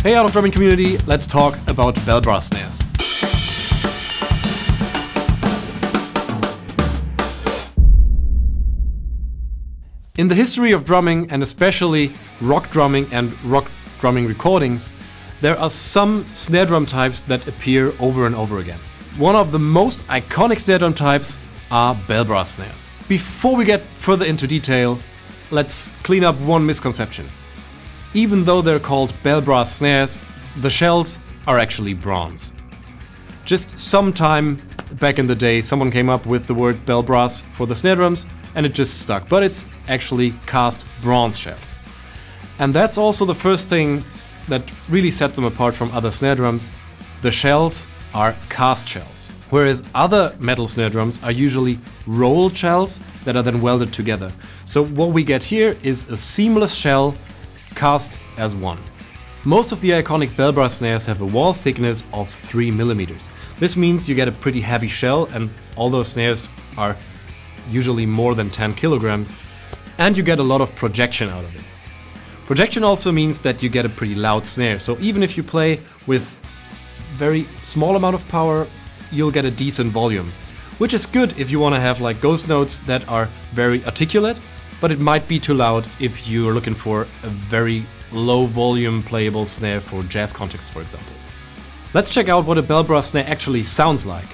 Hey ArtOfDrumming community, let's talk about bell brass snares. In the history of drumming, and especially rock drumming and rock drumming recordings, there are some snare drum types that appear over and over again. One of the most iconic snare drum types are bell brass snares. Before we get further into detail, let's clean up one misconception. Even though they're called bell brass snares, the shells are actually bronze. Just some time back in the day, someone came up with the word bell brass for the snare drums and it just stuck, but it's actually cast bronze shells. And that's also the first thing that really sets them apart from other snare drums. The shells are cast shells, whereas other metal snare drums are usually rolled shells that are then welded together. So what we get here is a seamless shell cast as one. Most of the iconic bell brass snares have a wall thickness of 3 mm. This means you get a pretty heavy shell, and all those snares are usually more than 10 kilograms, and you get a lot of projection out of it. Projection also means that you get a pretty loud snare, so even if you play with very small amount of power, you'll get a decent volume, which is good if you want to have like ghost notes that are very articulate, but it might be too loud if you're looking for a very low volume playable snare for jazz context, for example. Let's check out what a bell brass snare actually sounds like.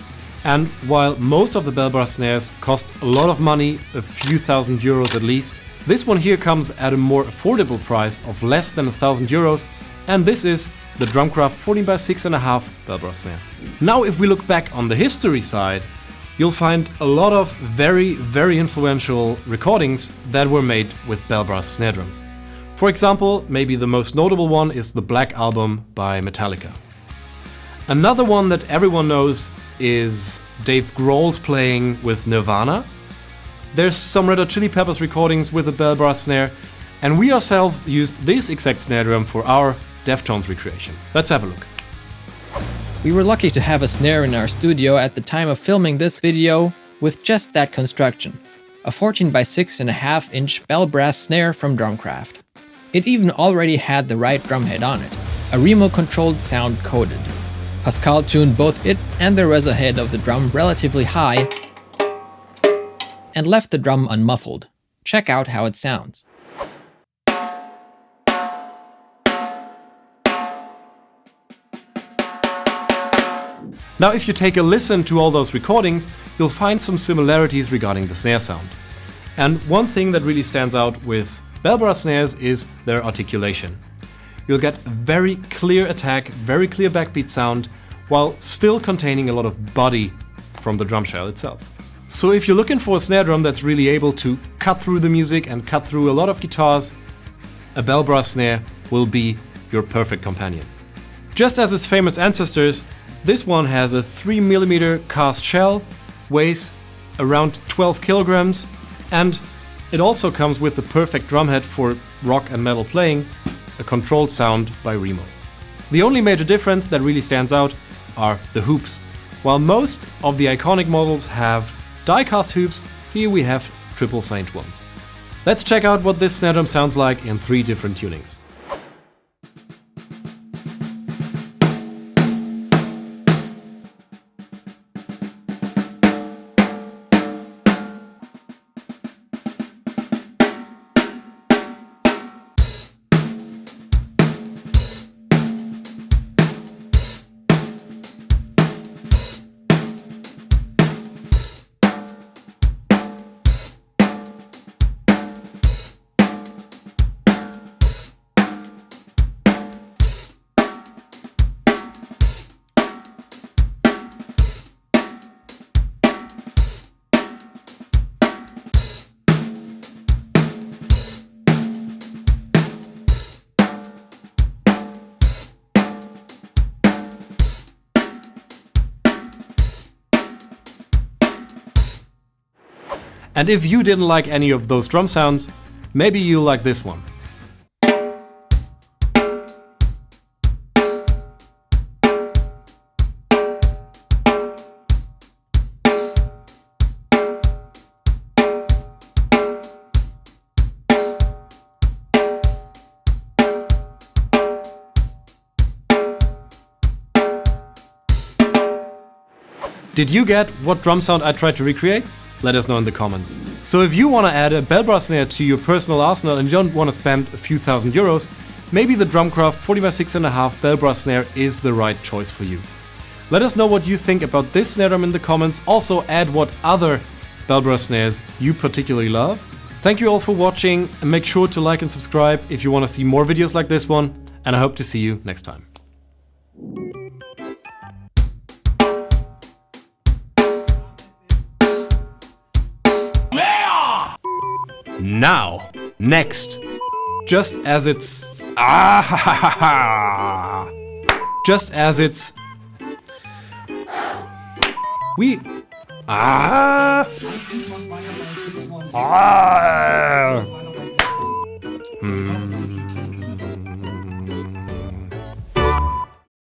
And while most of the bell brass snares cost a lot of money, a few thousand euros at least, this one here comes at a more affordable price of less than 1,000 euros, and this is the DrumCraft 14x6.5 bell brass snare. Now if we look back on the history side, you'll find a lot of very influential recordings that were made with bell brass snare drums. For example, maybe the most notable one is the Black Album by Metallica. Another one that everyone knows is Dave Grohl's playing with Nirvana. There's some Red Hot Chili Peppers recordings with a bell brass snare, and we ourselves used this exact snare drum for our Deftones recreation. Let's have a look. We were lucky to have a snare in our studio at the time of filming this video with just that construction. A 14x6.5 inch bell brass snare from Drumcraft. It even already had the right drumhead on it, a remote controlled sound coded. Pascal tuned both it and the reso head of the drum relatively high and left the drum unmuffled. Check out how it sounds. Now if you take a listen to all those recordings, you'll find some similarities regarding the snare sound. And one thing that really stands out with bell brass snares is their articulation. You'll get very clear attack, very clear backbeat sound, while still containing a lot of body from the drum shell itself. So if you're looking for a snare drum that's really able to cut through the music and cut through a lot of guitars, a bell brass snare will be your perfect companion. Just as its famous ancestors, this one has a 3 mm cast shell, weighs around 12 kilograms, and it also comes with the perfect drumhead for rock and metal playing, a controlled sound by Remo. The only major difference that really stands out are the hoops. While most of the iconic models have die-cast hoops, here we have triple flanged ones. Let's check out what this snare drum sounds like in 3 different tunings. And if you didn't like any of those drum sounds, maybe you'll like this one. Did you get what drum sound I tried to recreate? Let us know in the comments. So if you want to add a bell brass snare to your personal arsenal and you don't want to spend a few thousand euros, maybe the Drumcraft 40x6.5 bell brass snare is the right choice for you. Let us know what you think about this snare drum in the comments. Also add what other bell brass snares you particularly love. Thank you all for watching, and make sure to like and subscribe if you want to see more videos like this one, and I hope to see you next time. Now, next, just as it's we